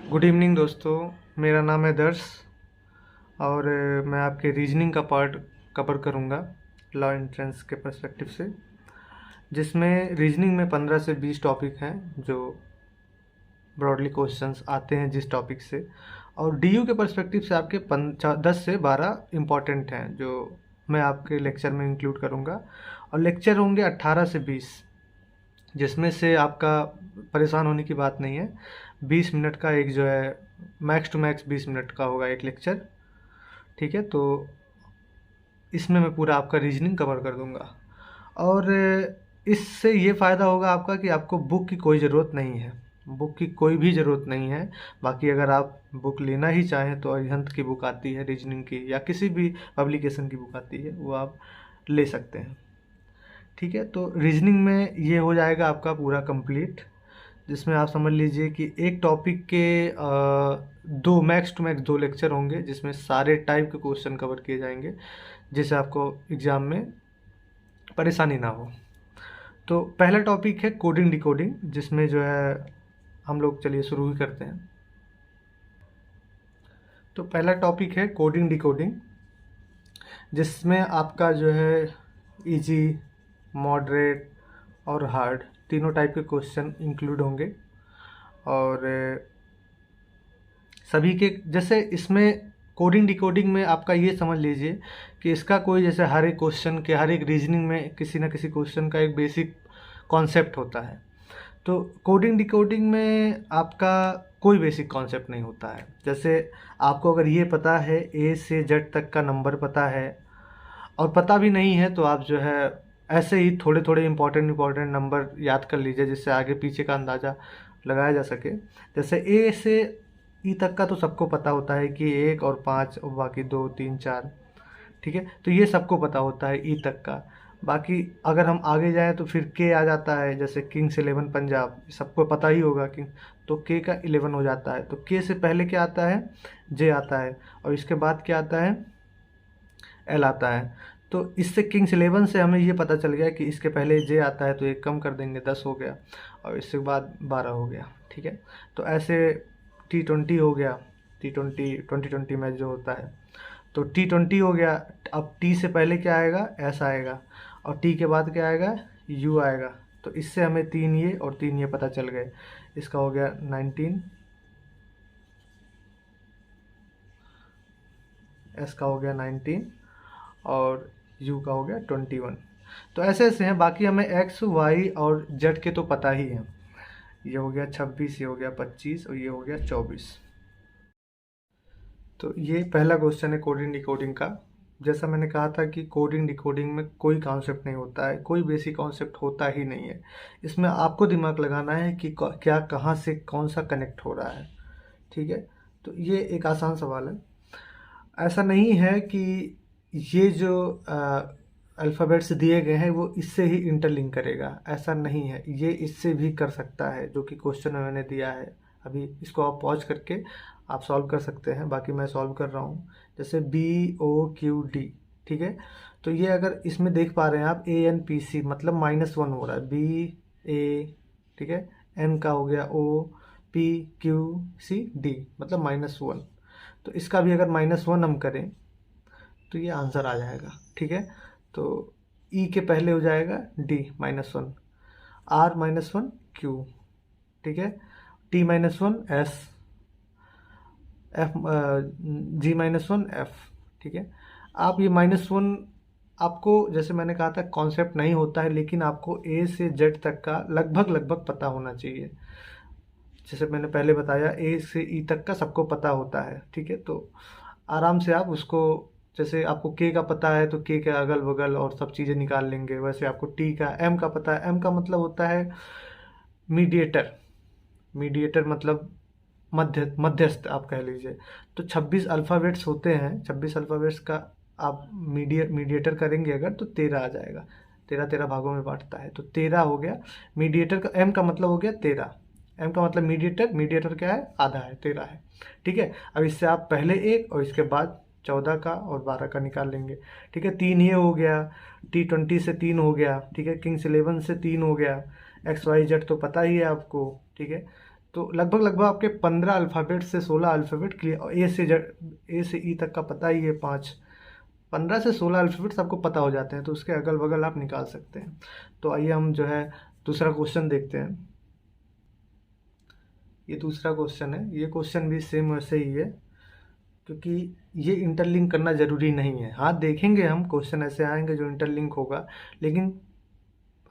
Good evening दोस्तों। मेरा नाम है दर्श और मैं आपके रीजनिंग का पार्ट कवर करूँगा लॉ एंट्रेंस के पर्सपेक्टिव से, जिसमें रीजनिंग में 15 से 20 टॉपिक हैं जो ब्रॉडली क्वेश्चंस आते हैं जिस टॉपिक से, और डीयू के पर्सपेक्टिव से आपके 10 से 12 इम्पॉर्टेंट हैं जो मैं आपके लेक्चर में इंक्लूड करूँगा। और लेक्चर होंगे 18 से 20, जिसमें से आपका परेशान होने की बात नहीं है। 20 मिनट का एक जो है, मैक्स टू मैक्स 20 मिनट का होगा एक लेक्चर। ठीक है, तो इसमें मैं पूरा आपका रीजनिंग कवर कर दूंगा। और इससे ये फ़ायदा होगा आपका कि आपको बुक की कोई ज़रूरत नहीं है, बुक की कोई भी ज़रूरत नहीं है। बाकी अगर आप बुक लेना ही चाहें तो अरिहंत की बुक आती है रीजनिंग की, या किसी भी पब्लिकेशन की बुक आती है, वो आप ले सकते हैं। ठीक है, तो रीजनिंग में ये हो जाएगा आपका पूरा कंप्लीट, जिसमें आप समझ लीजिए कि एक टॉपिक के दो मैक्स टू मैक्स 2 लेक्चर होंगे, जिसमें सारे टाइप के क्वेश्चन कवर किए जाएंगे, जिससे आपको एग्ज़ाम में परेशानी ना हो। तो पहला टॉपिक है कोडिंग डिकोडिंग, जिसमें जो है हम लोग, चलिए शुरू ही करते हैं। तो पहला टॉपिक है कोडिंग डिकोडिंग, जिसमें आपका जो है इजी, मॉडरेट और हार्ड तीनों टाइप के क्वेश्चन इंक्लूड होंगे। और सभी के जैसे इसमें कोडिंग डिकोडिंग में आपका ये समझ लीजिए कि इसका कोई, जैसे हर एक क्वेश्चन के, हर एक रीजनिंग में किसी न किसी क्वेश्चन का एक बेसिक कॉन्सेप्ट होता है। तो कोडिंग डिकोडिंग में आपका कोई बेसिक कॉन्सेप्ट नहीं होता है। जैसे आपको अगर ये पता है, ए से जेड तक का नंबर पता है, और पता भी नहीं है तो आप जो है ऐसे ही थोड़े थोड़े इंपॉर्टेंट नंबर याद कर लीजिए, जिससे आगे पीछे का अंदाज़ा लगाया जा सके। जैसे ए से ई तक का तो सबको पता होता है कि 1 और 5 और बाकी 2 3 4। ठीक है, तो ये सबको पता होता है ई तक का। बाकी अगर हम आगे जाएं तो फिर के आ जाता है, जैसे किंग्स 11 पंजाब, सबको पता ही होगा कि, तो के का 11 हो जाता है। तो के से पहले क्या आता है, जे आता है, और इसके बाद क्या आता है, एल आता है। तो इससे किंग्स 11 से हमें ये पता चल गया कि इसके पहले जे आता है, तो एक कम कर देंगे, 10 हो गया, और इसके बाद 12 हो गया। ठीक है, तो ऐसे T20 हो गया, T20 मैच जो होता है, तो T20 हो गया। अब टी से पहले क्या आएगा, एस आएगा, और टी के बाद क्या आएगा, यू आएगा। तो इससे हमें 3 ये और 3 ये पता चल गए। इसका हो गया 19, एस का हो गया 19, और यू का हो गया 21। तो ऐसे ऐसे हैं। बाकी हमें एक्स वाई और जेड के तो पता ही हैं। ये हो गया 26, ये हो गया 25, और ये हो गया 24। तो ये पहला क्वेश्चन है कोडिंग डिकोडिंग का। जैसा मैंने कहा था कि कोडिंग डिकोडिंग में कोई कॉन्सेप्ट नहीं होता है, कोई बेसिक कॉन्सेप्ट होता ही नहीं है। इसमें आपको दिमाग लगाना है कि क्या, कहाँ से कौन सा कनेक्ट हो रहा है। ठीक है, तो ये एक आसान सवाल है। ऐसा नहीं है कि ये जो अल्फ़ाबेट्स दिए गए हैं वो इससे ही इंटरलिंक करेगा, ऐसा नहीं है। ये इससे भी कर सकता है, जो कि क्वेश्चन में मैंने दिया है। अभी इसको आप पॉज करके आप सॉल्व कर सकते हैं, बाकी मैं सॉल्व कर रहा हूँ। जैसे BOQD, ठीक है, तो ये अगर इसमें देख पा रहे हैं आप, ANPC मतलब -1 हो रहा है, BA, ठीक है, N का हो गया OPQCD मतलब -1। तो इसका भी अगर -1 हम करें तो ये आंसर आ जाएगा। ठीक है, तो ई के पहले हो जाएगा D -1, R -1 Q, ठीक है, T -1 S, F G -1 F। ठीक है, आप ये -1, आपको जैसे मैंने कहा था कॉन्सेप्ट नहीं होता है, लेकिन आपको A से Z तक का लगभग लगभग पता होना चाहिए। जैसे मैंने पहले बताया, A से E तक का सबको पता होता है। ठीक है, तो आराम से आप उसको, जैसे आपको के का पता है तो के अगल बगल और सब चीज़ें निकाल लेंगे। वैसे आपको टी का, एम का पता है, एम का मतलब होता है मीडिएटर। मीडिएटर मतलब मध्यस्थ आप कह लीजिए। तो 26 अल्फ़ाबेट्स होते हैं, 26 अल्फ़ाबेट्स का आप मीडिएटर करेंगे अगर, तो 13 आ जाएगा। 13 भागों में बांटता है, तो 13 हो गया मीडिएटर का। एम का मतलब हो गया 13, एम का मतलब मीडिएटर, मीडिएटर क्या है, आधा है, 13 है। ठीक है, अब इससे आप पहले एक और इसके बाद 14 का और 12 का निकाल लेंगे। ठीक है, 3 ये हो गया, T20 से 3 हो गया। ठीक है, किंग्स 11 से 3 हो गया, XYZ तो पता ही है आपको। ठीक है, तो लगभग लगभग आपके 15 अल्फ़ाबेट से 16 अल्फ़ाबेट क्लियर, ए से ई तक का पता ही है, 15 से 16 अल्फ़ाबेट्स आपको पता हो जाते हैं, तो उसके अगल बगल आप निकाल सकते हैं। तो आइए हम जो है दूसरा क्वेश्चन देखते हैं। ये दूसरा क्वेश्चन है, ये क्वेश्चन भी सेम वैसे ही है, क्योंकि ये इंटरलिंक करना ज़रूरी नहीं है। हाँ, देखेंगे हम क्वेश्चन ऐसे आएंगे जो इंटरलिंक होगा, लेकिन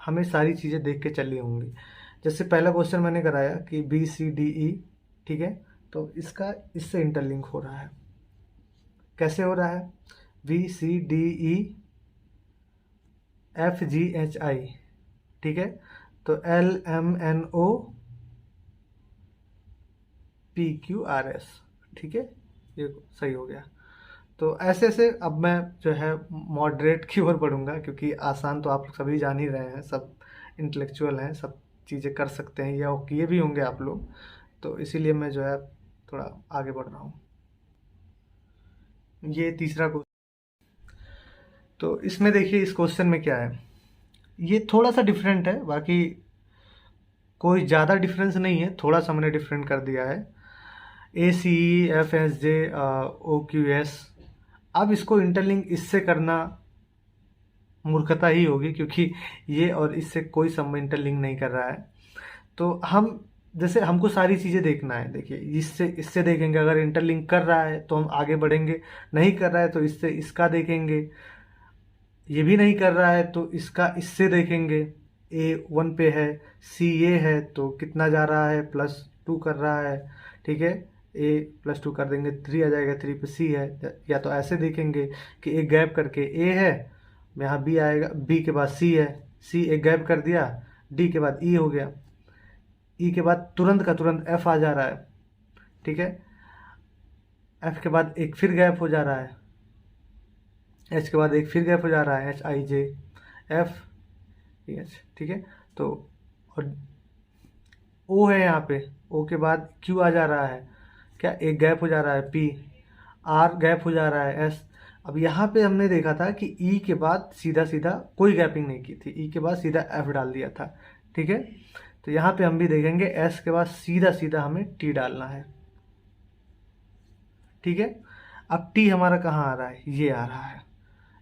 हमें सारी चीज़ें देख के चलनी होंगी। जैसे पहला क्वेश्चन मैंने कराया कि बी सी डी ई, ठीक है, तो इसका इससे इंटरलिंक हो रहा है। कैसे हो रहा है? B C D E F G H I, ठीक है, तो L M N O P Q R S, ठीक है, ये सही हो गया। तो ऐसे ऐसे अब मैं जो है मॉडरेट की ओर बढ़ूंगा, क्योंकि आसान तो आप सभी जान ही रहे हैं, सब इंटेलेक्चुअल हैं, सब चीज़ें कर सकते हैं या किए भी होंगे आप लोग, तो इसीलिए मैं जो है थोड़ा आगे बढ़ रहा हूँ। ये तीसरा क्वेश्चन, तो इसमें देखिए इस क्वेश्चन में क्या है, ये थोड़ा सा डिफरेंट है, बाकी कोई ज़्यादा डिफरेंस नहीं है, थोड़ा सा मैंने डिफरेंट कर दिया है। A C E F S J O Q S, अब इसको इंटरलिंक इससे करना मूर्खता ही होगी, क्योंकि ये और इससे कोई संबंध इंटरलिंक नहीं कर रहा है। तो हम जैसे हमको सारी चीज़ें देखना है, देखिए इससे इससे देखेंगे, अगर इंटरलिंक कर रहा है तो हम आगे बढ़ेंगे, नहीं कर रहा है तो इससे इसका देखेंगे, ये भी नहीं कर रहा है तो इसका इससे देखेंगे। ए 1 पे है, सी ये है, तो कितना जा रहा है, +2 कर रहा है, ठीक है, ए +2 कर देंगे, 3 आ जाएगा, 3 पे सी है। या तो ऐसे देखेंगे कि एक गैप करके ए है, यहाँ बी आएगा, बी के बाद सी है, सी एक गैप कर दिया, डी के बाद ई हो गया, ई के बाद तुरंत का तुरंत एफ आ जा रहा है, ठीक है, एफ के बाद एक फिर गैप हो जा रहा है, एच के बाद एक फिर गैप हो जा रहा है, H I J F H, ठीक है, तो और ओ है यहाँ पे, ओ के बाद क्यू आ जा रहा है, क्या एक गैप हो जा रहा है, पी, आर गैप हो जा रहा है, एस। अब यहाँ पे हमने देखा था कि ई के बाद सीधा सीधा कोई गैपिंग नहीं की थी, ई के बाद सीधा एफ डाल दिया था, ठीक है, तो यहाँ पे हम भी देखेंगे एस के बाद सीधा सीधा हमें टी डालना है, ठीक है। अब टी हमारा कहाँ आ रहा है, ये आ रहा है।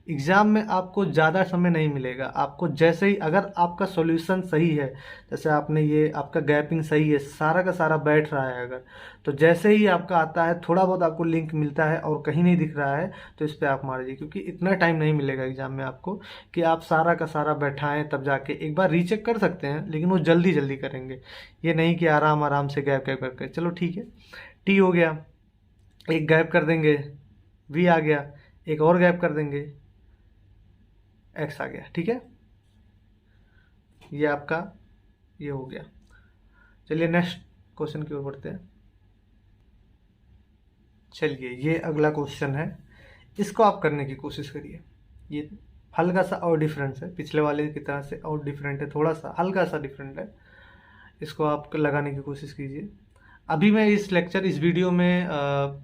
एग्ज़ाम में आपको ज़्यादा समय नहीं मिलेगा, आपको जैसे ही अगर आपका सॉल्यूशन सही है, जैसे आपने ये आपका गैपिंग सही है, सारा का सारा बैठ रहा है अगर, तो जैसे ही आपका आता है थोड़ा बहुत आपको लिंक मिलता है और कहीं नहीं दिख रहा है, तो इस पर आप मार दीजिए, क्योंकि इतना टाइम नहीं मिलेगा एग्ज़ाम में आपको कि आप सारा का सारा बैठाएं, तब जाके एक बार रीचेक कर सकते हैं, लेकिन वो जल्दी जल्दी करेंगे, ये नहीं कि आराम आराम से गैप गैप करके। चलो ठीक है, टी हो गया, एक गैप कर देंगे, वी आ गया, एक और गैप कर देंगे, एक्स आ गया, ठीक है, ये आपका ये हो गया। चलिए नेक्स्ट क्वेश्चन की ओर बढ़ते हैं। चलिए ये अगला क्वेश्चन है, इसको आप करने की कोशिश करिए। ये हल्का सा और डिफरेंस है, पिछले वाले की तरह से और डिफरेंट है, थोड़ा सा हल्का सा डिफरेंट है, इसको आप लगाने की कोशिश कीजिए। अभी मैं इस वीडियो में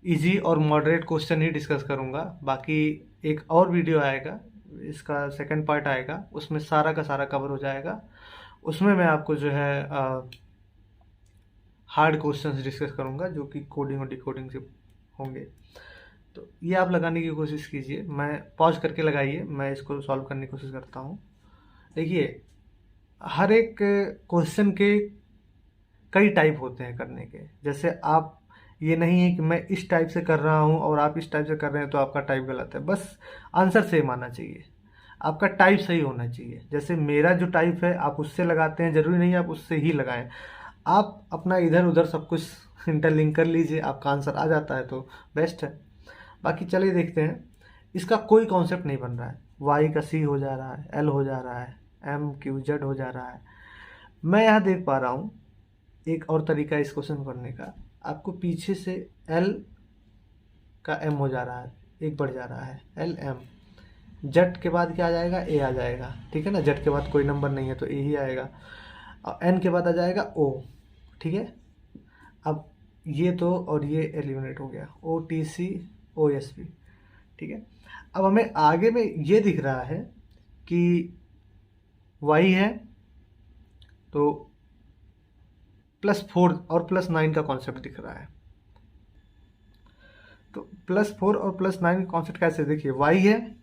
इजी और मॉडरेट क्वेश्चन ही डिस्कस करूंगा, बाकी एक और वीडियो आएगा, इसका सेकंड पार्ट आएगा, उसमें सारा का सारा कवर हो जाएगा, उसमें मैं आपको जो है हार्ड क्वेश्चंस डिस्कस करूंगा, जो कि कोडिंग और डिकोडिंग से होंगे। तो ये आप लगाने की कोशिश कीजिए, मैं पॉज करके लगाइए, मैं इसको सॉल्व करने की कोशिश करता हूँ। देखिए हर एक क्वेश्चन के कई टाइप होते हैं करने के, जैसे आप ये नहीं है कि मैं इस टाइप से कर रहा हूँ और आप इस टाइप से कर रहे हैं तो आपका टाइप गलत है, बस आंसर सेम आना चाहिए, आपका टाइप सही होना चाहिए। जैसे मेरा जो टाइप है आप उससे लगाते हैं, ज़रूरी नहीं आप उससे ही लगाएं, आप अपना इधर उधर सब कुछ इंटरलिंक कर लीजिए, आपका आंसर आ जाता है तो बेस्ट है। बाकी चलिए देखते हैं, इसका कोई कॉन्सेप्ट नहीं बन रहा है, वाई का सी हो जा रहा है, एल हो जा रहा है, एम क्यू जेड हो जा रहा है। मैं यहाँ देख पा रहा हूँ एक और तरीका इस क्वेश्चन करने का, आपको पीछे से एल का एम हो जा रहा है, एक बढ़ जा रहा है, एल एम, जेड के बाद क्या आ जाएगा, ए आ जाएगा, ठीक है ना, जेड के बाद कोई नंबर नहीं है तो ए ही आएगा, और एन के बाद आ जाएगा ओ, ठीक है। अब ये तो और ये एलिमिनेट हो गया, O T C O S P, ठीक है। अब हमें आगे में ये दिख रहा है कि वाई है, तो +4 और +9 का कॉन्सेप्ट दिख रहा है। तो +4 और +9 का कॉन्सेप्ट कैसे, देखिए y है,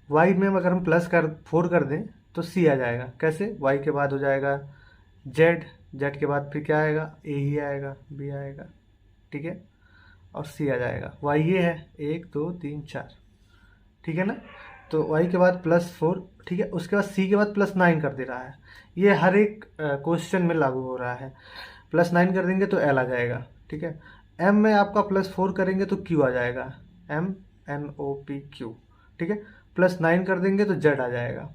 y में अगर हम +4 कर दें तो c आ जाएगा। कैसे, y के बाद हो जाएगा z, z के बाद फिर क्या आएगा, a ही आएगा, b आएगा, ठीक है, और c आ जाएगा। y ये है 1 2 3 4, ठीक है ना। तो y के बाद +4, ठीक है, उसके बाद c के बाद +9 कर दे रहा है। ये हर एक क्वेश्चन में लागू हो रहा है। +9 कर देंगे तो l आ जाएगा, ठीक है। m में आपका +4 करेंगे तो q आ जाएगा, m n o p q, ठीक है। +9 कर देंगे तो z आ जाएगा।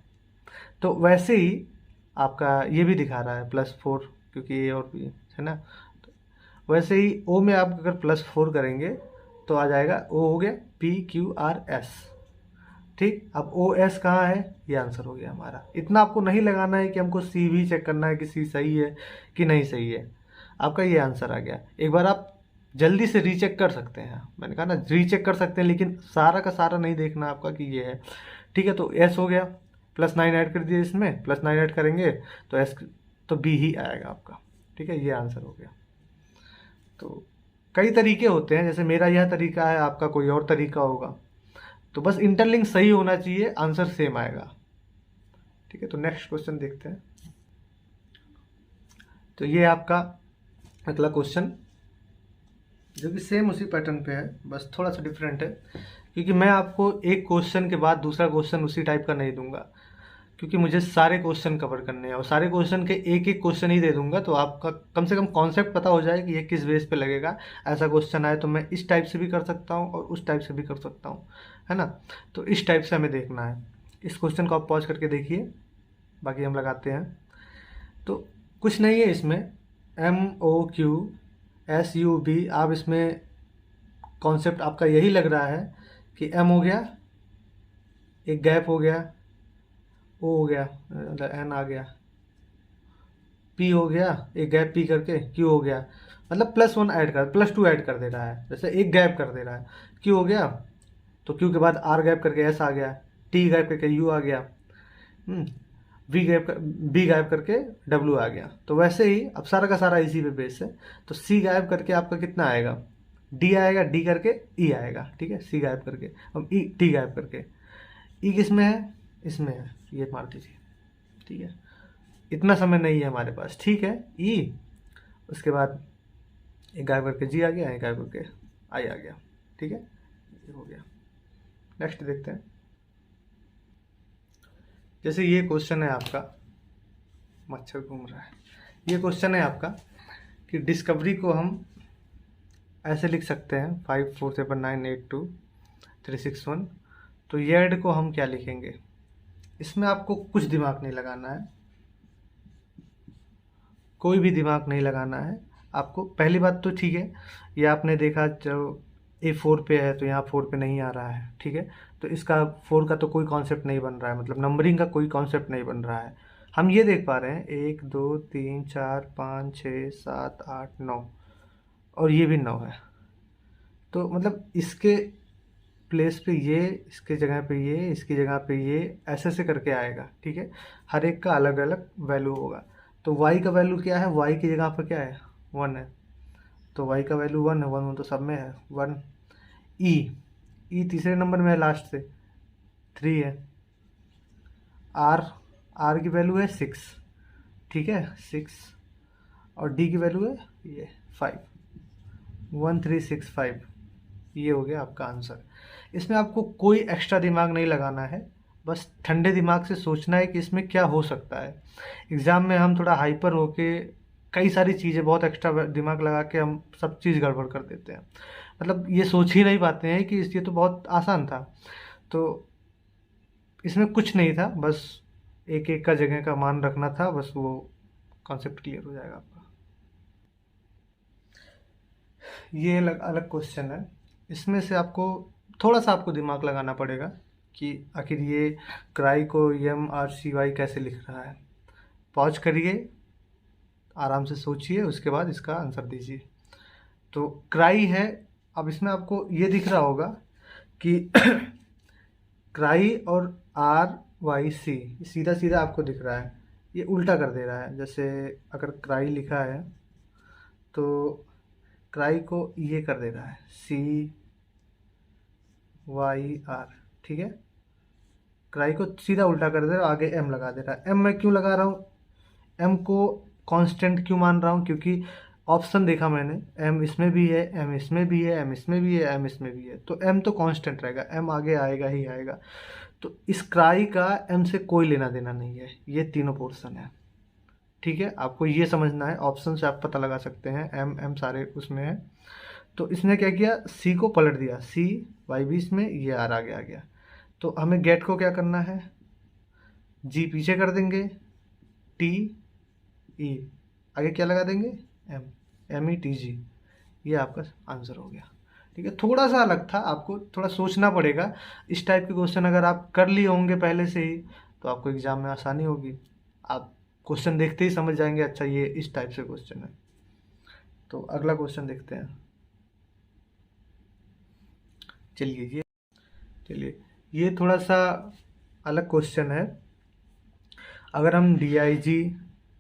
तो वैसे ही आपका ये भी दिखा रहा है +4, क्योंकि a और b है ना। तो वैसे ही o में आप अगर +4 करेंगे तो आ जाएगा, o हो गया p q r s, ठीक। अब ओ एस कहाँ है, ये आंसर हो गया हमारा। इतना आपको नहीं लगाना है कि हमको सी भी चेक करना है कि सी सही है कि नहीं सही है, आपका ये आंसर आ गया। एक बार आप जल्दी से रीचेक कर सकते हैं, मैंने कहा ना रीचेक कर सकते हैं, लेकिन सारा का सारा नहीं देखना आपका कि ये है, ठीक है। तो एस हो गया, +9 ऐड कर दिए, इसमें +9 ऐड करेंगे तो एस, तो बी ही आएगा आपका, ठीक है, ये आंसर हो गया। तो कई तरीके होते हैं, जैसे मेरा यह तरीका है, आपका कोई और तरीका होगा, तो बस इंटरलिंक सही होना चाहिए, आंसर सेम आएगा, ठीक है। तो नेक्स्ट क्वेश्चन देखते हैं। तो ये आपका अगला क्वेश्चन, जो कि सेम उसी पैटर्न पे है, बस थोड़ा सा डिफरेंट है, क्योंकि मैं आपको एक क्वेश्चन के बाद दूसरा क्वेश्चन उसी टाइप का नहीं दूंगा, क्योंकि मुझे सारे क्वेश्चन कवर करने हैं, और सारे क्वेश्चन के एक एक क्वेश्चन ही दे दूंगा, तो आपका कम से कम कॉन्सेप्ट पता हो जाए कि ये किस बेस पे लगेगा। ऐसा क्वेश्चन आए तो मैं इस टाइप से भी कर सकता हूँ और उस टाइप से भी कर सकता हूँ, है ना। तो इस टाइप से हमें देखना है। इस क्वेश्चन को आप पॉज करके देखिए, बाकी हम लगाते हैं। तो कुछ नहीं है इसमें, MOQSUB, आप इसमें कॉन्सेप्ट आपका यही लग रहा है कि M हो गया, एक गैप हो गया, O हो गया, N आ गया, P हो गया, एक गैप P करके Q हो गया, मतलब +1 ऐड कर, +2 ऐड कर दे रहा है, जैसे एक गैप कर दे रहा है। Q हो गया, तो Q के बाद R गैप करके S आ गया, T गैप करके U आ गया, B गायब करके W आ गया। तो वैसे ही अब सारा का सारा इसी पे बेस है। तो C गायब करके आपका कितना आएगा, D आएगा, D करके E आएगा, ठीक है, C गायब करके। अब E, T गायब करके E किस में है, इसमें है, ये मार दीजिए, ठीक है। इतना समय नहीं है हमारे पास, ठीक है। E, उसके बाद एक गायब करके G आ गया, एक गायब करके I आ गया, ठीक है, ये हो गया। नेक्स्ट देखते हैं। जैसे ये क्वेश्चन है आपका, मच्छर घूम रहा है, ये क्वेश्चन है आपका कि डिस्कवरी को हम ऐसे लिख सकते हैं 547982 361। तो येड को हम क्या लिखेंगे, इसमें आपको कुछ दिमाग नहीं लगाना है, कोई भी दिमाग नहीं लगाना है आपको। पहली बात तो ठीक है, ये आपने देखा जो A4 पे है तो यहाँ 4 पे नहीं आ रहा है, ठीक है। तो इसका 4 का तो कोई कॉन्सेप्ट नहीं बन रहा है, मतलब नंबरिंग का कोई कॉन्सेप्ट नहीं बन रहा है। हम ये देख पा रहे हैं 1 2 3 4 5 6 7 8 9, और ये भी 9 है। तो मतलब इसके प्लेस पे ये, इसके जगह पे ये, इसकी जगह पे ये, ऐसे ऐसे करके आएगा, ठीक है। हर एक का अलग अलग वैल्यू होगा। तो y का वैल्यू क्या है, y की जगह पर क्या है, 1 है, तो y का वैल्यू 1 है, 1 तो सब में है 1। ई तीसरे नंबर में है, लास्ट से 3 है। आर की वैल्यू है 6, ठीक है, 6, और डी की वैल्यू है ये 5, 1365। ये हो गया आपका आंसर। इसमें आपको कोई एक्स्ट्रा दिमाग नहीं लगाना है, बस ठंडे दिमाग से सोचना है कि इसमें क्या हो सकता है। एग्ज़ाम में हम थोड़ा हाइपर होके कई सारी चीज़ें बहुत एक्स्ट्रा दिमाग लगा के हम सब चीज़ गड़बड़ कर देते हैं, मतलब ये सोच ही नहीं पाते हैं कि ये तो बहुत आसान था। तो इसमें कुछ नहीं था, बस एक एक का जगह का मान रखना था, बस वो कॉन्सेप्ट क्लियर हो जाएगा आपका। ये अलग क्वेश्चन है, इसमें से आपको थोड़ा सा आपको दिमाग लगाना पड़ेगा कि आखिर ये क्राई को MRCY कैसे लिख रहा है। पॉज करिए, आराम से सोचिए, उसके बाद इसका आंसर दीजिए। तो क्राई है, अब इसमें आपको ये दिख रहा होगा कि क्राई और RYC सीधा सीधा आपको दिख रहा है, ये उल्टा कर दे रहा है। जैसे अगर क्राई लिखा है तो क्राई को ये कर दे रहा है CYR, ठीक है। क्राई को सीधा उल्टा कर दे रहा है, आगे M लगा दे रहा है। M मैं क्यों लगा रहा हूँ, M को कांस्टेंट क्यों मान रहा हूँ, क्योंकि ऑप्शन देखा मैंने, M इसमें भी है, M इसमें भी है, M इसमें भी है, M इसमें भी है, तो M तो कांस्टेंट रहेगा, M आगे आएगा ही आएगा। तो इस क्राई का M से कोई लेना देना नहीं है, ये तीनों पोर्शन है, ठीक है। आपको ये समझना है, ऑप्शन से आप पता लगा सकते हैं, M सारे उसमें है। तो इसने क्या किया, C को पलट दिया, CY20 में ये R आगे आ गया। तो हमें गेट को क्या करना है, G पीछे कर देंगे, TE आगे क्या लगा देंगे, METG, ये आपका आंसर हो गया, ठीक है। थोड़ा सा अलग था, आपको थोड़ा सोचना पड़ेगा। इस टाइप के क्वेश्चन अगर आप कर लिए होंगे पहले से ही तो आपको एग्जाम में आसानी होगी, आप क्वेश्चन देखते ही समझ जाएंगे, अच्छा ये इस टाइप से क्वेश्चन है। तो अगला क्वेश्चन देखते हैं। चलिए ये थोड़ा सा अलग क्वेश्चन है। अगर हम DIG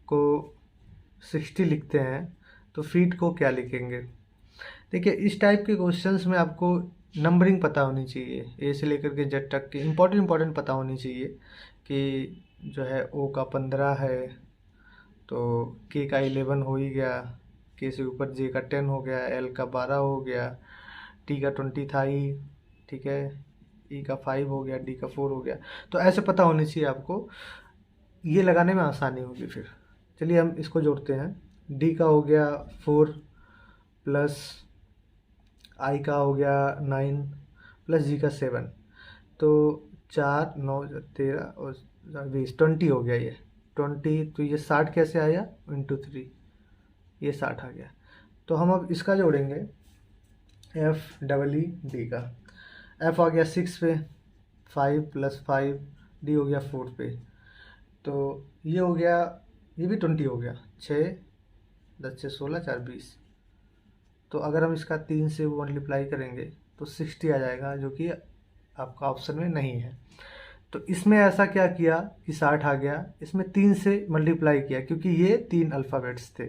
को 60 लिखते हैं तो फीट को क्या लिखेंगे। देखिए इस टाइप के क्वेश्चंस में आपको नंबरिंग पता होनी चाहिए, ए से लेकर के जेड तक की इम्पोर्टेंट पता होनी चाहिए कि जो है O का 15 है तो K का 11 हो ही गया, K से ऊपर J का 10 हो गया, L का 12 हो गया, T का 20 था ही, ठीक है, E का 5 हो गया, D का 4 हो गया। तो ऐसे पता होनी चाहिए आपको, ये लगाने में आसानी होगी फिर। चलिए हम इसको जोड़ते हैं, D का हो गया 4 प्लस I का हो गया 9 प्लस G का 7, तो 4 9 13 और 20 20 हो गया ये 20। तो ये 60 कैसे आया, इंटू 3, ये 60 आ गया। तो हम अब इसका जोड़ेंगे FEED का, F आ गया 6 पे, 5 प्लस 5, D हो गया 4 पे, तो ये हो गया, ये भी 20 हो गया, 6 10 से 16 4 20। तो अगर हम इसका 3 से मल्टीप्लाई करेंगे तो 60 आ जाएगा, जो कि आपका ऑप्शन में नहीं है। तो इसमें ऐसा क्या किया कि 60 आ गया, इसमें 3 से मल्टीप्लाई किया क्योंकि ये 3 अल्फ़ाबेट्स थे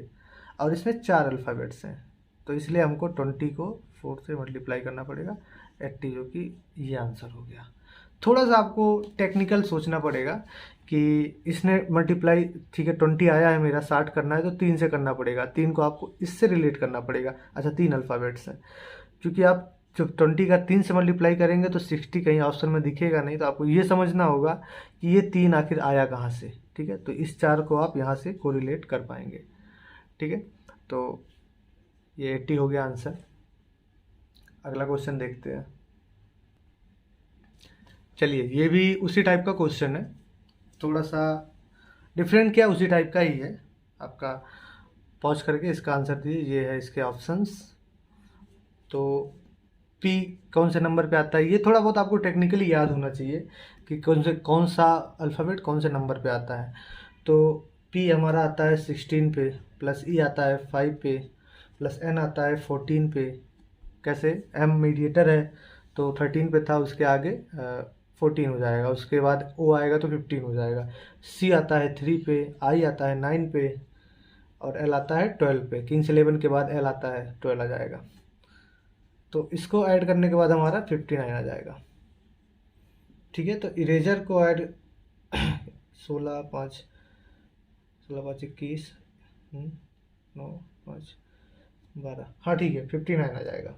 और इसमें 4 अल्फ़ाबेट्स हैं, तो इसलिए हमको 20 को 4 से मल्टीप्लाई करना पड़ेगा, 80, जो कि ये आंसर हो गया। थोड़ा सा आपको टेक्निकल सोचना पड़ेगा कि इसने मल्टीप्लाई, ठीक है 20 आया है मेरा, 60 करना है तो 3 से करना पड़ेगा, 3 को आपको इससे रिलेट करना पड़ेगा। अच्छा 3 अल्फ़ाबेट्स हैं, क्योंकि आप जब 20 का 3 से मल्टीप्लाई करेंगे तो 60 कहीं ऑप्शन में दिखेगा नहीं, तो आपको ये समझना होगा कि ये 3 आखिर आया कहाँ से, ठीक है। तो इस 4 को आप यहाँ से कोरिलेट कर पाएंगे, ठीक है। तो ये 80 हो गया आंसर। अगला क्वेश्चन देखते हैं। चलिए ये भी उसी टाइप का क्वेश्चन है, थोड़ा सा डिफरेंट, क्या उसी टाइप का ही है। आपका पॉज करके इसका आंसर दीजिए, ये है इसके ऑप्शंस। तो P कौन से नंबर पे आता है, ये थोड़ा बहुत आपको टेक्निकली याद होना चाहिए कि कौन सा अल्फ़ाबेट कौन से नंबर पे आता है। तो P हमारा आता है 16 पे, प्लस E आता है 5 पे, प्लस N आता है 14 पे। कैसे, M मीडिएटर है तो 13 पे था, उसके आगे 14 हो जाएगा, उसके बाद O आएगा तो 15 हो जाएगा। C आता है 3 पे, I आता है 9 पे और L आता है 12 पे। किंग्स 11 के बाद L आता है, 12 आ जाएगा। तो इसको ऐड करने के बाद हमारा 59 आ जाएगा, ठीक है। तो इरेजर को ऐड 16 5 21 9 5 12, हाँ ठीक है 59 आ जाएगा,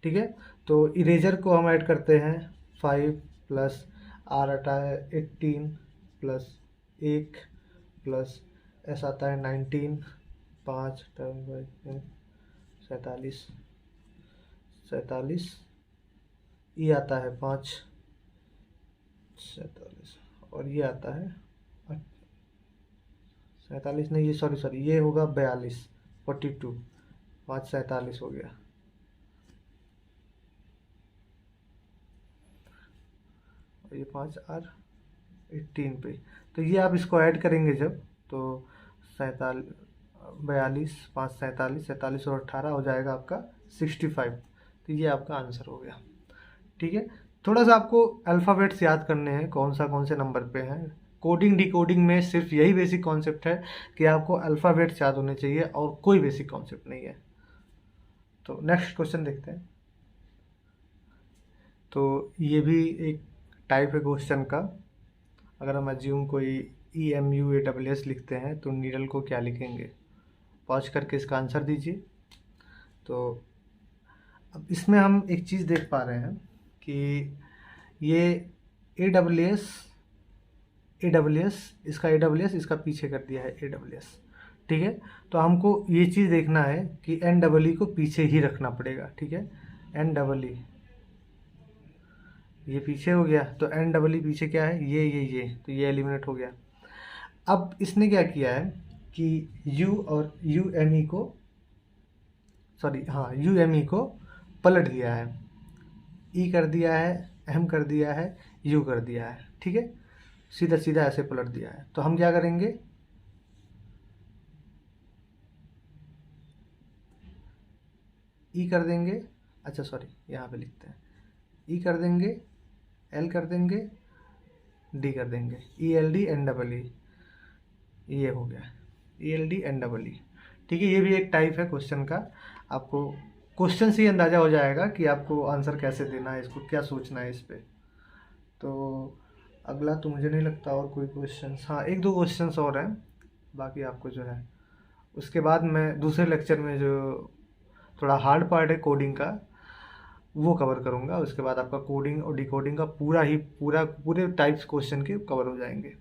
ठीक है। तो इरेजर को हम ऐड करते हैं, 5 प्लस R आता है 18 प्लस 1 प्लस S आता है 19, 5 47 E आता है 5 47 और ये आता है 47 नहीं, ये सॉरी ये होगा 42 42, 5 47 हो गया। और ये 5 R 18 पे, तो ये आप इसको ऐड करेंगे जब, तो 47 42 5 47 47 और 18 हो जाएगा आपका 65। तो ये आपका आंसर हो गया, ठीक है। थोड़ा सा आपको अल्फ़ाबेट्स याद करने हैं, कौन से नंबर पे हैं, कोडिंग डिकोडिंग में सिर्फ यही बेसिक कॉन्सेप्ट है कि आपको अल्फ़ाबेट्स याद होने चाहिए और कोई बेसिक कॉन्सेप्ट नहीं है। तो नेक्स्ट क्वेश्चन देखते हैं। तो ये भी एक टाइप है क्वेश्चन का। अगर हम अज्यूम कोई EMUASS लिखते हैं तो नीडल को क्या लिखेंगे? पॉज करके इसका आंसर दीजिए। तो अब इसमें हम एक चीज़ देख पा रहे हैं कि ये AWS इसका AWS इसका पीछे कर दिया है AWS, ठीक है। तो हमको ये चीज़ देखना है कि NEE को पीछे ही रखना पड़ेगा, ठीक है। NEE ये पीछे हो गया, तो NEE पीछे क्या है, ये तो ये एलिमिनेट हो गया। अब इसने क्या किया है कि U और UME को UME को पलट दिया है, E कर दिया है, M कर दिया है, U कर दिया है, ठीक है। सीधा सीधा ऐसे पलट दिया है। तो हम क्या करेंगे, E कर देंगे, अच्छा सॉरी यहाँ पे लिखते हैं, E कर देंगे, L कर देंगे, D कर देंगे, ELDNEE, ये हो गया ELDNEE, ठीक है। ये भी एक टाइप है क्वेश्चन का। आपको क्वेश्चन से ही अंदाज़ा हो जाएगा कि आपको आंसर कैसे देना है, इसको क्या सोचना है इस पे। तो अगला तो मुझे नहीं लगता और कोई क्वेश्चंस, हाँ एक दो क्वेश्चंस और हैं, बाकी आपको जो है उसके बाद मैं दूसरे लेक्चर में जो थोड़ा हार्ड पार्ट है कोडिंग का वो कवर करूँगा। उसके बाद आपका कोडिंग और डिकोडिंग का पूरे टाइप्स क्वेश्चन के कवर हो जाएंगे।